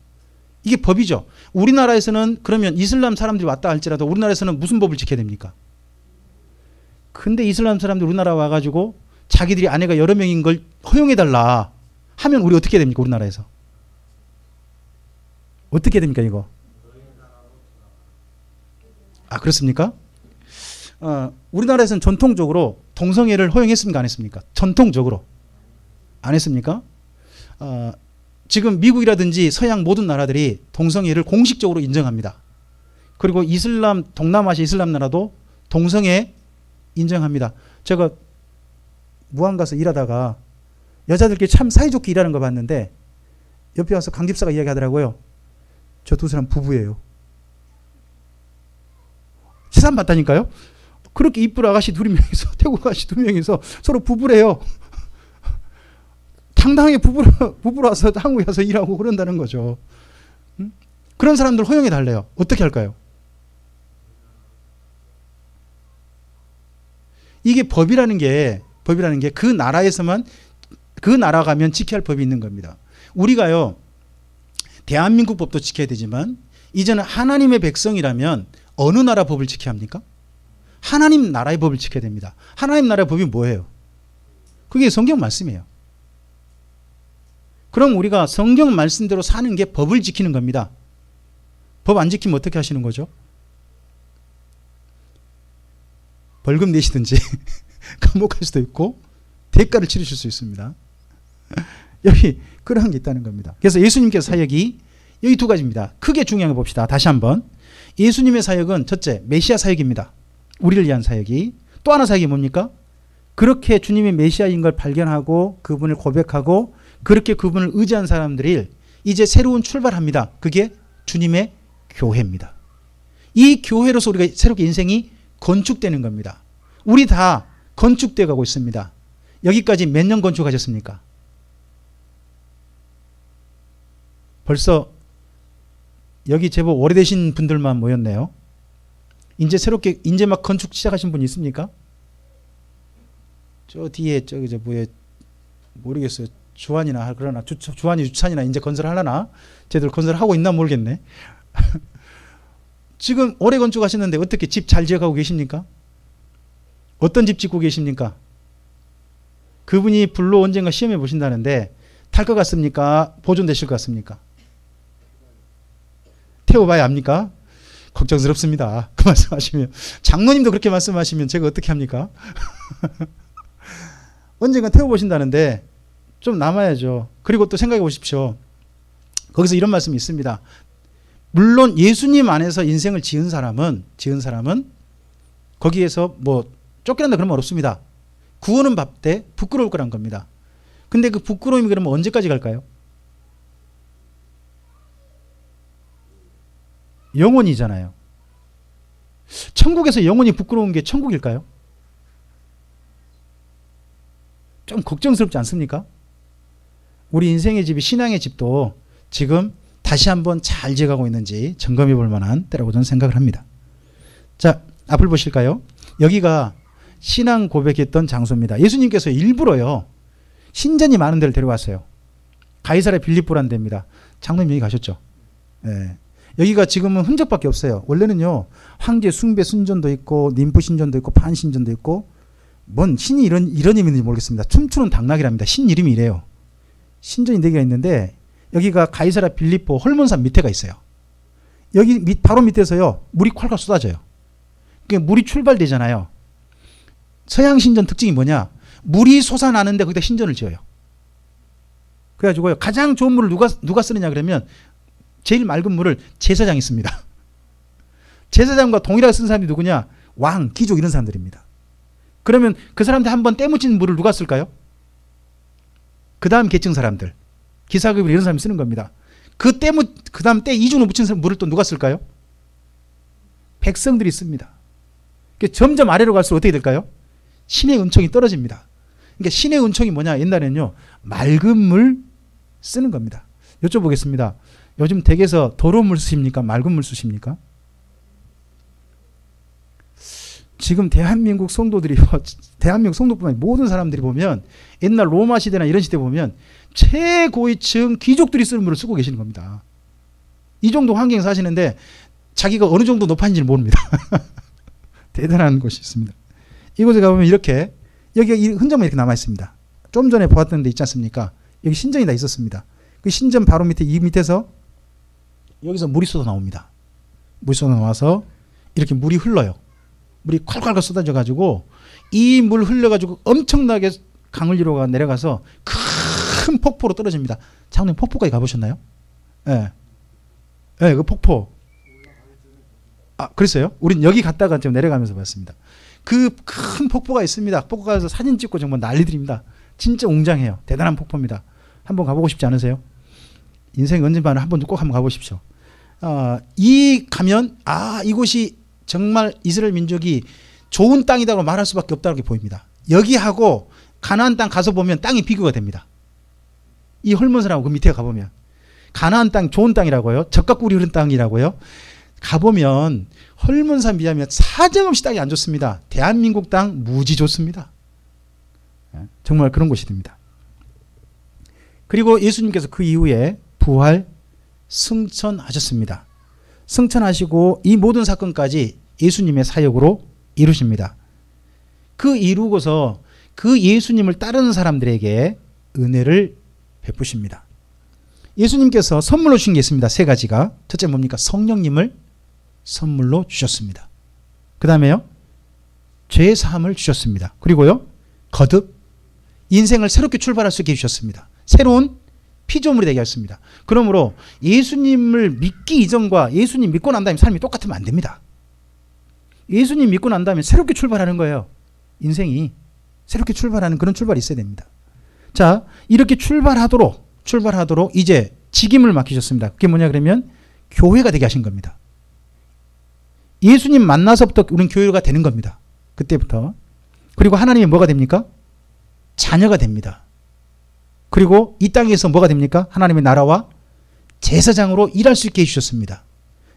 이게 법이죠. 우리나라에서는 그러면 이슬람 사람들이 왔다 할지라도 우리나라에서는 무슨 법을 지켜야 됩니까? 근데 이슬람 사람들이 우리나라 와가지고 자기들이 아내가 여러 명인 걸 허용해달라 하면 우리 어떻게 해야 됩니까? 우리나라에서. 어떻게 해야 됩니까, 이거? 아, 그렇습니까? 우리나라에서는 전통적으로 동성애를 허용했습니까? 안 했습니까? 전통적으로. 안 했습니까? 지금 미국이라든지 서양 모든 나라들이 동성애를 공식적으로 인정합니다. 그리고 이슬람, 동남아시아 이슬람 나라도 동성애 인정합니다. 제가 무안 가서 일하다가 여자들끼리 참 사이좋게 일하는 거 봤는데 옆에 와서 강집사가 이야기하더라고요. 저 두 사람 부부예요. 세상 봤다니까요. 그렇게 이쁜 아가씨 2명이서, 태국 아가씨 2명이서 서로 부부래요. 당당하게 부부로 와서 한국에 와서 일하고 그런다는 거죠. 그런 사람들 허용해 달래요. 어떻게 할까요? 이게 법이라는 게 그 나라에서만, 그 나라 가면 지켜야 할 법이 있는 겁니다. 우리가요, 대한민국 법도 지켜야 되지만 이제는 하나님의 백성이라면 어느 나라 법을 지켜야 합니까? 하나님 나라의 법을 지켜야 됩니다. 하나님 나라의 법이 뭐예요? 그게 성경 말씀이에요. 그럼 우리가 성경 말씀대로 사는 게 법을 지키는 겁니다. 법 안 지키면 어떻게 하시는 거죠? 벌금 내시든지 감옥할 수도 있고 대가를 치르실 수 있습니다. 여기 그런 게 있다는 겁니다. 그래서 예수님께서 사역이 여기 두 가지입니다. 크게 중요한 거 봅시다. 다시 한번. 예수님의 사역은 첫째, 메시아 사역입니다. 우리를 위한 사역이. 또 하나 사역이 뭡니까? 그렇게 주님이 메시아인 걸 발견하고 그분을 고백하고 그렇게 그분을 의지한 사람들이 이제 새로운 출발합니다. 그게 주님의 교회입니다. 이 교회로서 우리가 새롭게 인생이 건축되는 겁니다. 우리 다 건축되어 가고 있습니다. 여기까지 몇 년 건축하셨습니까? 벌써 여기 제법 오래되신 분들만 모였네요. 이제 새롭게 이제 막 건축 시작하신 분 있습니까? 저 뒤에 저기 저 뭐에 모르겠어요. 주한이나 그러나 주한이 주찬이나 이제 건설하려나? 쟤들 건설하고 있나 모르겠네. 지금 오래 건축하시는데 어떻게 집 잘 지어가고 계십니까? 어떤 집 짓고 계십니까? 그분이 불로 언젠가 시험해 보신다는데 탈 것 같습니까? 보존되실 것 같습니까? 태워봐야 합니까? 걱정스럽습니다. 그 말씀하시면. 장로님도 그렇게 말씀하시면 제가 어떻게 합니까? 언젠가 태워보신다는데 좀 남아야죠. 그리고 또 생각해 보십시오. 거기서 이런 말씀이 있습니다. 물론 예수님 안에서 인생을 지은 사람은 거기에서 뭐 쫓겨난다 그러면 어렵습니다. 구원은 받되 부끄러울 거란 겁니다. 근데 그 부끄러움이 그러면 언제까지 갈까요? 영원이잖아요. 천국에서 영원히 부끄러운 게 천국일까요? 좀 걱정스럽지 않습니까? 우리 인생의 집이 신앙의 집도 지금 다시 한번 잘 지어가고 있는지 점검해 볼 만한 때라고 저는 생각을 합니다. 자, 앞을 보실까요? 여기가 신앙 고백했던 장소입니다. 예수님께서 일부러요, 신전이 많은 데를 데려왔어요. 가이사랴 빌립보라는 데입니다. 장로님 여기 가셨죠? 네. 여기가 지금은 흔적밖에 없어요. 원래는요, 황제 숭배 순전도 있고 님프 신전도 있고 판신전도 있고, 뭔 신이 이런 이름인지 모르겠습니다. 춤추는 당나귀랍니다. 신 이름이 이래요. 신전이 4개가 있는데 여기가 가이사랴 빌립보 헐몬산 밑에가 있어요. 여기 바로 밑에서요, 물이 콸콸 쏟아져요. 그러니까 물이 출발되잖아요. 서양 신전 특징이 뭐냐? 물이 솟아나는데 거기다 신전을 지어요. 그래가지고요, 가장 좋은 물을 누가 쓰느냐 그러면 제일 맑은 물을 제사장이 씁니다. 제사장과 동일하게 쓴 사람이 누구냐? 왕, 귀족 이런 사람들입니다. 그러면 그 사람들 한번 때묻힌 물을 누가 쓸까요? 그 다음 계층 사람들, 기사급이 이런 사람이 쓰는 겁니다. 그 다음 때 이중으로 묻힌 물을 또 누가 쓸까요? 백성들이 씁니다. 점점 아래로 갈수록 어떻게 될까요? 신의 은총이 떨어집니다. 그러니까 신의 은총이 뭐냐? 옛날에는요, 맑은 물 쓰는 겁니다. 여쭤보겠습니다. 요즘 댁에서 더러운 물 쓰십니까? 맑은 물 쓰십니까? 지금 대한민국 성도들이, 대한민국 성도뿐만 아니라 모든 사람들이 보면 옛날 로마 시대나 이런 시대 보면 최고위층 귀족들이 쓰는 물을 쓰고 계시는 겁니다. 이 정도 환경에 사시는데 자기가 어느 정도 높아진지를 모릅니다. 대단한 곳이 있습니다. 이곳에 가보면 이렇게, 여기 흔적만 이렇게 남아 있습니다. 좀 전에 보았던 데 있지 않습니까? 여기 신전이 다 있었습니다. 그 신전 바로 밑에, 이 밑에서 여기서 물이 쏟아 나옵니다. 물이 쏟아 나와서 이렇게 물이 흘러요. 물이 콸콸콸 쏟아져 가지고 이 물 흘려 가지고 엄청나게 강을 이루어 내려가서 큰 폭포로 떨어집니다. 장로님 폭포까지 가보셨나요? 예. 네, 그 폭포. 아, 그랬어요? 우린 여기 갔다가 좀 내려가면서 봤습니다. 그 큰 폭포가 있습니다. 폭포 가서 사진 찍고 정말 난리들입니다. 진짜 웅장해요. 대단한 폭포입니다. 한번 가보고 싶지 않으세요? 인생 언젠가는 한번 꼭 한번 가보십시오. 가면 이곳이 정말 이스라엘 민족이 좋은 땅이라고 말할 수밖에 없다고 보입니다. 여기하고 가나안 땅 가서 보면 땅이 비교가 됩니다. 이 헐몬산하고 그 밑에 가보면 가나안 땅 좋은 땅이라고요. 젖가꿀이 흐른 땅이라고요. 가보면 헐몬산 비하면 사정없이 땅이 안 좋습니다. 대한민국 땅 무지 좋습니다. 정말 그런 곳이 됩니다. 그리고 예수님께서 그 이후에 부활 승천하셨습니다. 승천하시고 이 모든 사건까지 예수님의 사역으로 이루십니다. 그 이루고서 그 예수님을 따르는 사람들에게 은혜를 베푸십니다. 예수님께서 선물로 주신 게 있습니다. 3가지가. 첫째 뭡니까? 성령님을 선물로 주셨습니다. 그 다음에요, 죄 사함을 주셨습니다. 그리고요, 거듭 인생을 새롭게 출발할 수 있게 해주셨습니다. 새로운 피조물이 되게 하셨습니다. 그러므로 예수님을 믿기 이전과 예수님 믿고 난 다음에 삶이 똑같으면 안 됩니다. 예수님 믿고 난 다음에 새롭게 출발하는 거예요. 인생이 새롭게 출발하는 그런 출발이 있어야 됩니다. 자, 이렇게 출발하도록 이제 직임을 맡기셨습니다. 그게 뭐냐 그러면 교회가 되게 하신 겁니다. 예수님 만나서부터 우리는 교회가 되는 겁니다. 그때부터. 그리고 하나님이 뭐가 됩니까? 자녀가 됩니다. 그리고 이 땅에서 뭐가 됩니까? 하나님의 나라와 제사장으로 일할 수 있게 해주셨습니다.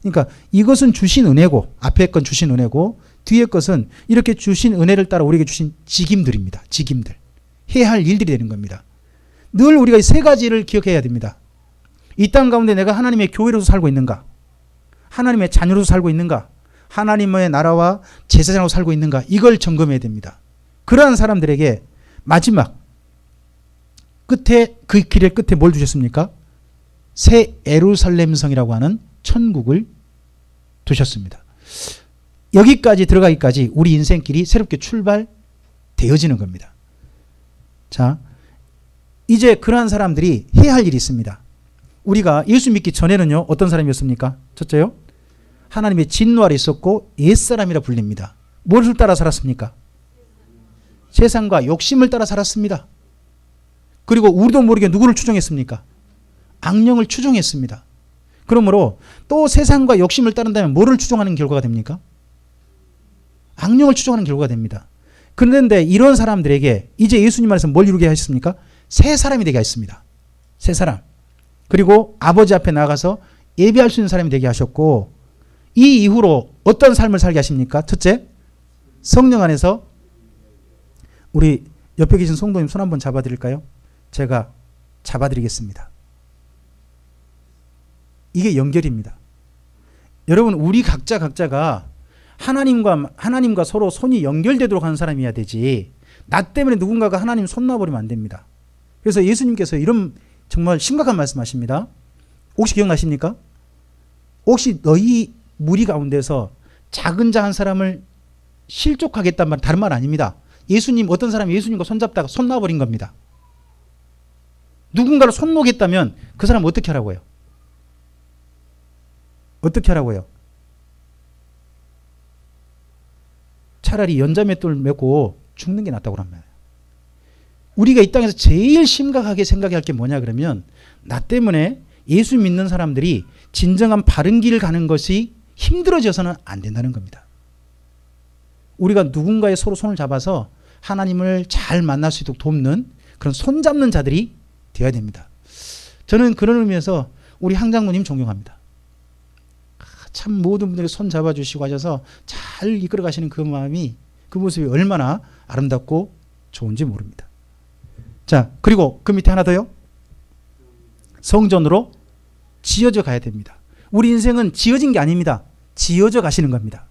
그러니까 이것은 주신 은혜고, 앞에 건 주신 은혜고, 뒤에 것은 이렇게 주신 은혜를 따라 우리에게 주신 직임들입니다. 직임들. 해야 할 일들이 되는 겁니다. 늘 우리가 이 3가지를 기억해야 됩니다. 이 땅 가운데 내가 하나님의 교회로서 살고 있는가? 하나님의 자녀로서 살고 있는가? 하나님의 나라와 제사장으로 살고 있는가? 이걸 점검해야 됩니다. 그러한 사람들에게 마지막 끝에, 그 길의 끝에 뭘 주셨습니까? 새 예루살렘 성이라고 하는 천국을 두셨습니다. 여기까지 들어가기까지 우리 인생길이 새롭게 출발되어지는 겁니다. 자, 이제 그러한 사람들이 해야 할 일이 있습니다. 우리가 예수 믿기 전에는요, 어떤 사람이었습니까? 첫째요, 하나님의 진노 아래 있었고 옛사람이라 불립니다. 무엇을 따라 살았습니까? 세상과 욕심을 따라 살았습니다. 그리고 우리도 모르게 누구를 추종했습니까? 악령을 추종했습니다. 그러므로 또 세상과 욕심을 따른다면 뭐를 추종하는 결과가 됩니까? 악령을 추종하는 결과가 됩니다. 그런데 이런 사람들에게 이제 예수님 안에서 뭘 이루게 하셨습니까? 새 사람이 되게 하셨습니다. 새 사람. 그리고 아버지 앞에 나가서 예배할 수 있는 사람이 되게 하셨고, 이 이후로 어떤 삶을 살게 하십니까? 첫째, 성령 안에서 우리 옆에 계신 성도님 손 한번 잡아드릴까요? 제가 잡아드리겠습니다. 이게 연결입니다. 여러분, 우리 각자가 하나님과 서로 손이 연결되도록 하는 사람이어야 되지, 나 때문에 누군가가 하나님 손 놔버리면 안 됩니다. 그래서 예수님께서 이런 정말 심각한 말씀하십니다. 혹시 기억나십니까? 혹시 너희 무리 가운데서 작은 자 한 사람을 실족하겠단 말, 다른 말 아닙니다. 어떤 사람이 예수님과 손잡다가 손 놔버린 겁니다. 누군가를 손 놓겠다면 그 사람 어떻게 하라고요? 어떻게 하라고요? 차라리 연자맷돌 메고 죽는 게 낫다고 합니다. 우리가 이 땅에서 제일 심각하게 생각해야 할 게 뭐냐 그러면, 나 때문에 예수 믿는 사람들이 진정한 바른 길을 가는 것이 힘들어져서는 안 된다는 겁니다. 우리가 누군가의 서로 손을 잡아서 하나님을 잘 만날 수 있도록 돕는 그런 손잡는 자들이 되어야 됩니다. 저는 그런 의미에서 우리 항장로님 존경합니다. 참 모든 분들이 손 잡아주시고 하셔서 잘 이끌어 가시는 그 마음이, 그 모습이 얼마나 아름답고 좋은지 모릅니다. 자, 그리고 그 밑에 하나 더요. 성전으로 지어져 가야 됩니다. 우리 인생은 지어진 게 아닙니다. 지어져 가시는 겁니다.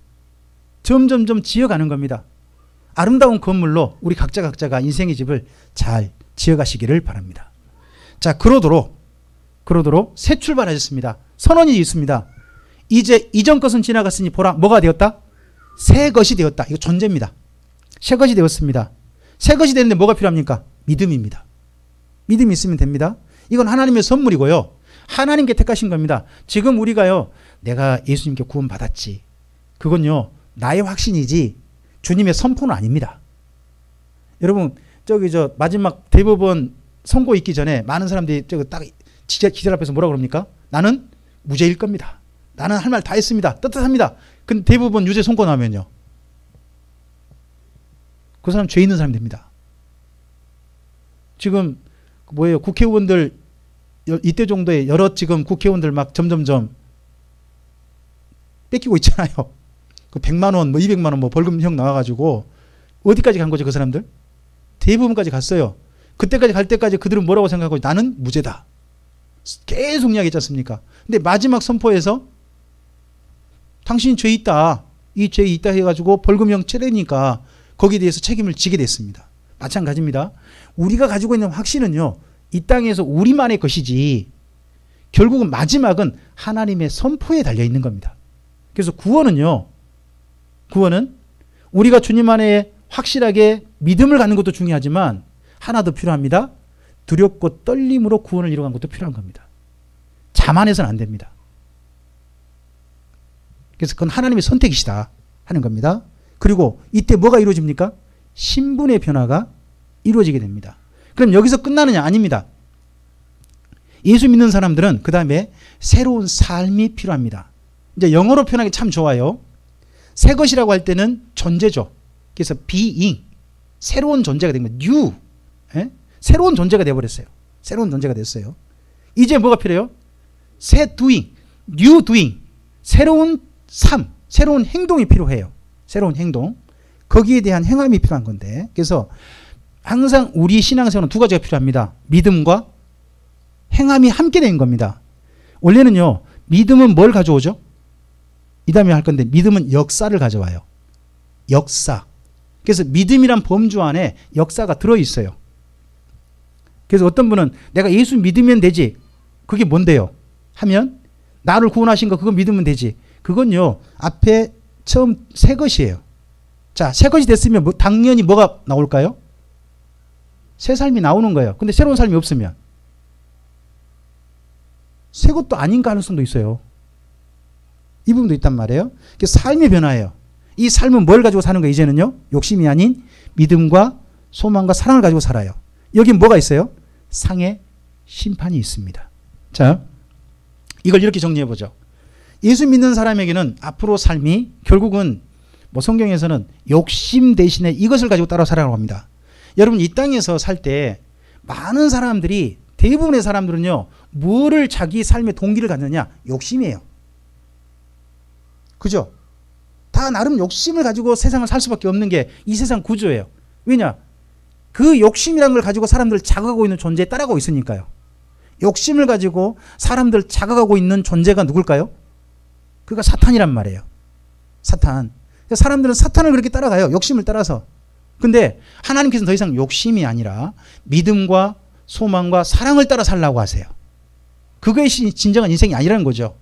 점점점 지어가는 겁니다. 아름다운 건물로 우리 각자가 인생의 집을 잘 지어가시기를 바랍니다. 자, 그러도록 새 출발하셨습니다. 선언이 있습니다. 이제 이전 것은 지나갔으니 보라, 뭐가 되었다? 새 것이 되었다. 이거 존재입니다. 새 것이 되었습니다. 새 것이 되는데 뭐가 필요합니까? 믿음입니다. 믿음이 있으면 됩니다. 이건 하나님의 선물이고요. 하나님께 택하신 겁니다. 지금 우리가요, 내가 예수님께 구원 받았지, 그건요 나의 확신이지 주님의 선포는 아닙니다. 여러분, 마지막 대법원 선고 있기 전에 많은 사람들이 딱 기자 앞에서 뭐라 그럽니까? 나는 무죄일 겁니다. 나는 할 말 다 했습니다. 떳떳합니다. 근데 대법원 유죄 선고 나오면요, 그 사람 죄 있는 사람이 됩니다. 지금 국회의원들 이때 정도의 여러 지금 국회의원들 막 점점점 뺏기고 있잖아요. 그 100만 원, 200만 원 벌금형 나와가지고 어디까지 간 거죠, 그 사람들? 대법원까지 갔어요. 그때까지 갈 때까지 그들은 뭐라고 생각하고, 나는 무죄다. 계속 이야기했지 않습니까? 근데 마지막 선포에서 당신 죄 있다, 이 죄 있다 해가지고 벌금형 치르니까 거기에 대해서 책임을 지게 됐습니다. 마찬가지입니다. 우리가 가지고 있는 확신은요, 이 땅에서 우리만의 것이지 결국은 마지막은 하나님의 선포에 달려 있는 겁니다. 그래서 구원은 우리가 주님 안에 확실하게 믿음을 갖는 것도 중요하지만 하나 더 필요합니다. 두렵고 떨림으로 구원을 이뤄가는 것도 필요한 겁니다. 자만해서는 안 됩니다. 그래서 그건 하나님의 선택이시다 하는 겁니다. 그리고 이때 뭐가 이루어집니까? 신분의 변화가 이루어지게 됩니다. 그럼 여기서 끝나느냐? 아닙니다. 예수 믿는 사람들은 그 다음에 새로운 삶이 필요합니다. 이제 영어로 표현하기 참 좋아요. 새 것이라고 할 때는 존재죠. 그래서 being, 새로운 존재가 된 거예요. new, 새로운 존재가 되어버렸어요. 새로운 존재가 됐어요. 이제 뭐가 필요해요? 새 doing, new doing, 새로운 삶, 새로운 행동이 필요해요. 새로운 행동. 거기에 대한 행함이 필요한 건데, 그래서 항상 우리 신앙생활은 두 가지가 필요합니다. 믿음과 행함이 함께 된 겁니다. 원래는요, 믿음은 뭘 가져오죠? 이 다음에 할 건데, 믿음은 역사를 가져와요. 역사. 그래서 믿음이란 범주 안에 역사가 들어있어요. 그래서 어떤 분은 내가 예수 믿으면 되지, 그게 뭔데요? 하면 나를 구원하신 거 그거 믿으면 되지. 그건요, 앞에 처음 새 것이에요. 자, 새 것이 됐으면 당연히 뭐가 나올까요? 새 삶이 나오는 거예요. 근데 새로운 삶이 없으면 새 것도 아닌 가능성도 있어요. 이 부분도 있단 말이에요. 삶의 변화예요. 이 삶은 뭘 가지고 사는 거예요? 이제는요, 욕심이 아닌 믿음과 소망과 사랑을 가지고 살아요. 여기 뭐가 있어요? 상의 심판이 있습니다. 자, 이걸 이렇게 정리해보죠. 예수 믿는 사람에게는 앞으로 삶이 결국은 뭐 성경에서는 욕심 대신에 이것을 가지고 따라 살아가고 합니다. 여러분 이 땅에서 살 때 많은 사람들이 대부분의 사람들은요 뭐를 자기 삶의 동기를 갖느냐? 욕심이에요. 그죠? 다 나름 욕심을 가지고 세상을 살 수밖에 없는 게 이 세상 구조예요. 왜냐? 그 욕심이라는 걸 가지고 사람들을 자극하고 있는 존재에 따라가고 있으니까요. 욕심을 가지고 사람들을 자극하고 있는 존재가 누굴까요? 그가 사탄이란 말이에요. 사탄. 사람들은 사탄을 그렇게 따라가요. 욕심을 따라서. 근데 하나님께서는 더 이상 욕심이 아니라 믿음과 소망과 사랑을 따라 살라고 하세요. 그것이 진정한 인생이 아니라는 거죠.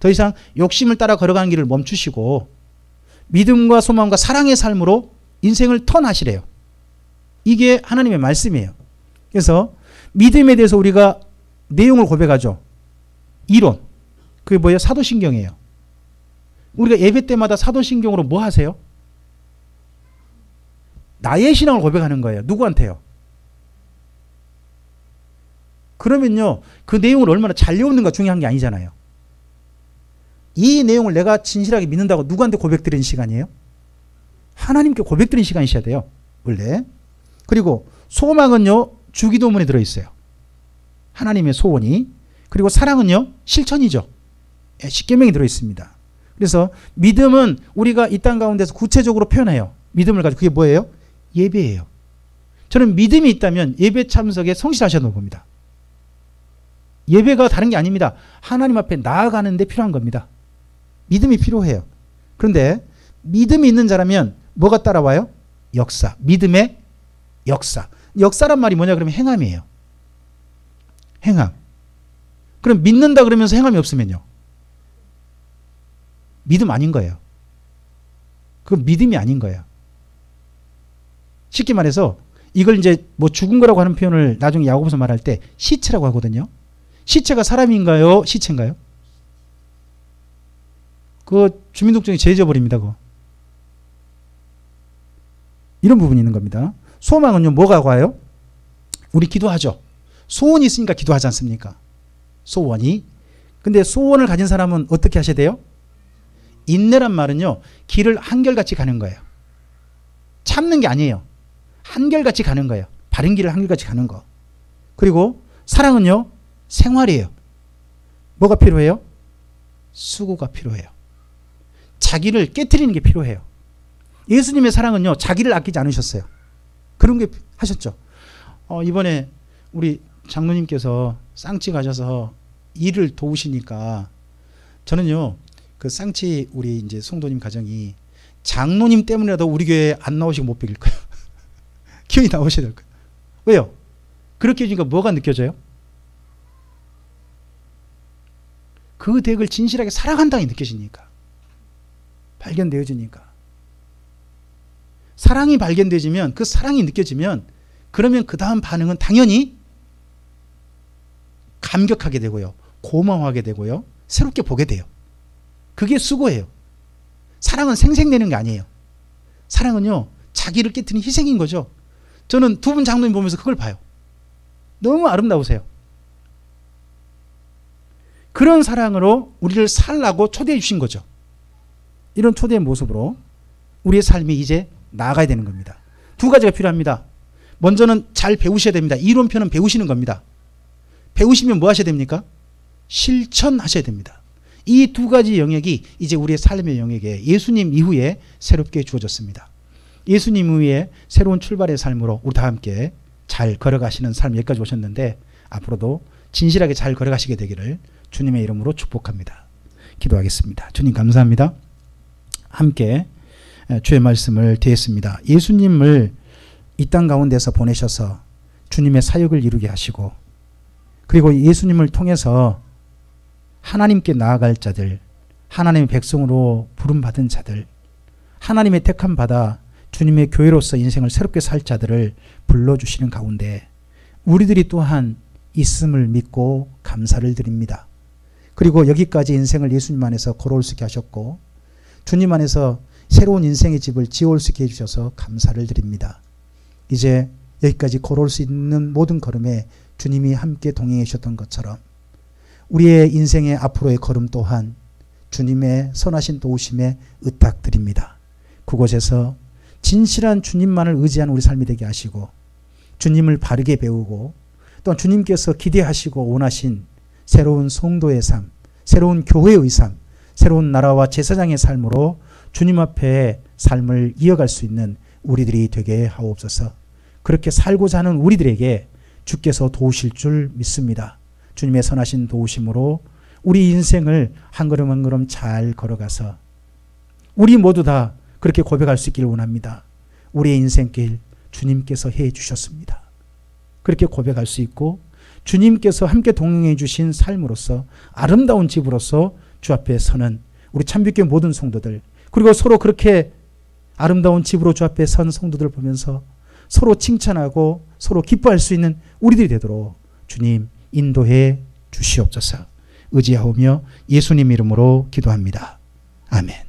더 이상 욕심을 따라 걸어가는 길을 멈추시고 믿음과 소망과 사랑의 삶으로 인생을 턴하시래요. 이게 하나님의 말씀이에요. 그래서 믿음에 대해서 우리가 내용을 고백하죠. 이론. 그게 뭐예요? 사도신경이에요. 우리가 예배 때마다 사도신경으로 뭐 하세요? 나의 신앙을 고백하는 거예요. 누구한테요? 그러면요, 그 내용을 얼마나 잘 외우는가 중요한 게 아니잖아요. 이 내용을 내가 진실하게 믿는다고 누구한테 고백드리는 시간이에요? 하나님께 고백드리는 시간이셔야 돼요. 원래. 그리고 소망은요, 주기도문에 들어있어요. 하나님의 소원이. 그리고 사랑은요, 실천이죠. 십계명이 들어있습니다. 그래서 믿음은 우리가 이 땅 가운데서 구체적으로 표현해요. 믿음을 가지고. 그게 뭐예요? 예배예요. 저는 믿음이 있다면 예배 참석에 성실하셔야 봅니다. 예배가 다른 게 아닙니다. 하나님 앞에 나아가는 데 필요한 겁니다. 믿음이 필요해요. 그런데 믿음이 있는 자라면 뭐가 따라와요? 역사. 믿음의 역사. 역사란 말이 뭐냐 그러면 행함이에요. 행함. 그럼 믿는다 그러면서 행함이 없으면요? 믿음 아닌 거예요. 그건 믿음이 아닌 거예요. 쉽게 말해서 이걸 이제 뭐 죽은 거라고 하는 표현을 나중에 야고보서 말할 때 시체라고 하거든요. 시체가 사람인가요? 시체인가요? 그거 주민등록증이 제잊어버립니다. 그거. 이런 부분이 있는 겁니다. 소망은요, 뭐가 와요? 우리 기도하죠. 소원이 있으니까 기도하지 않습니까? 소원이. 근데 소원을 가진 사람은 어떻게 하셔야 돼요? 인내란 말은요, 길을 한결같이 가는 거예요. 참는 게 아니에요. 한결같이 가는 거예요. 바른 길을 한결같이 가는 거. 그리고 사랑은요, 생활이에요. 뭐가 필요해요? 수고가 필요해요. 자기를 깨트리는 게 필요해요. 예수님의 사랑은요, 자기를 아끼지 않으셨어요. 그런 게 하셨죠. 이번에 우리 장로님께서 쌍치 가셔서 일을 도우시니까 저는요, 그 쌍치 우리 이제 성도님 가정이 장로님 때문에라도 우리 교회에 안 나오시고 못 베길 거예요. 교회 나오셔야 될 거예요. 왜요? 그렇게 해주니까 뭐가 느껴져요? 그 댁을 진실하게 사랑한다는 게 느껴지니까. 발견되어지니까. 사랑이 발견되지면, 그 사랑이 느껴지면, 그러면 그 다음 반응은 당연히 감격하게 되고요. 고마워하게 되고요. 새롭게 보게 돼요. 그게 수고예요. 사랑은 생색내는 게 아니에요. 사랑은요, 자기를 깨트리는 희생인 거죠. 저는 두 분 장로님 보면서 그걸 봐요. 너무 아름다우세요. 그런 사랑으로 우리를 살라고 초대해 주신 거죠. 이런 초대의 모습으로 우리의 삶이 이제 나아가야 되는 겁니다. 두 가지가 필요합니다. 먼저는 잘 배우셔야 됩니다. 이론표는 배우시는 겁니다. 배우시면 뭐 하셔야 됩니까? 실천하셔야 됩니다. 이 두 가지 영역이 이제 우리의 삶의 영역에 예수님 이후에 새롭게 주어졌습니다. 예수님 이후에 새로운 출발의 삶으로 우리 다 함께 잘 걸어가시는 삶 여기까지 오셨는데 앞으로도 진실하게 잘 걸어가시게 되기를 주님의 이름으로 축복합니다. 기도하겠습니다. 주님 감사합니다. 함께 주의 말씀을 듣습니다. 예수님을 이 땅 가운데서 보내셔서 주님의 사역을 이루게 하시고 그리고 예수님을 통해서 하나님께 나아갈 자들, 하나님의 백성으로 부름받은 자들, 하나님의 택함 받아 주님의 교회로서 인생을 새롭게 살 자들을 불러주시는 가운데 우리들이 또한 있음을 믿고 감사를 드립니다. 그리고 여기까지 인생을 예수님 안에서 걸어올 수 있게 하셨고 주님 안에서 새로운 인생의 집을 지어올 수 있게 해주셔서 감사를 드립니다. 이제 여기까지 걸어올 수 있는 모든 걸음에 주님이 함께 동행해 주셨던 것처럼 우리의 인생의 앞으로의 걸음 또한 주님의 선하신 도우심에 의탁드립니다. 그곳에서 진실한 주님만을 의지한 우리 삶이 되게 하시고 주님을 바르게 배우고 또한 주님께서 기대하시고 원하신 새로운 성도의 삶, 새로운 교회의 삶, 새로운 나라와 제사장의 삶으로 주님 앞에 삶을 이어갈 수 있는 우리들이 되게 하옵소서. 그렇게 살고자 하는 우리들에게 주께서 도우실 줄 믿습니다. 주님의 선하신 도우심으로 우리 인생을 한 걸음 한 걸음 잘 걸어가서 우리 모두 다 그렇게 고백할 수 있기를 원합니다. 우리의 인생길 주님께서 해 주셨습니다. 그렇게 고백할 수 있고 주님께서 함께 동행해 주신 삶으로서 아름다운 집으로서 주 앞에 서는 우리 참빛교회 모든 성도들, 그리고 서로 그렇게 아름다운 집으로 주 앞에 선 성도들 보면서 서로 칭찬하고 서로 기뻐할 수 있는 우리들이 되도록 주님 인도해 주시옵소서. 의지하오며 예수님 이름으로 기도합니다. 아멘.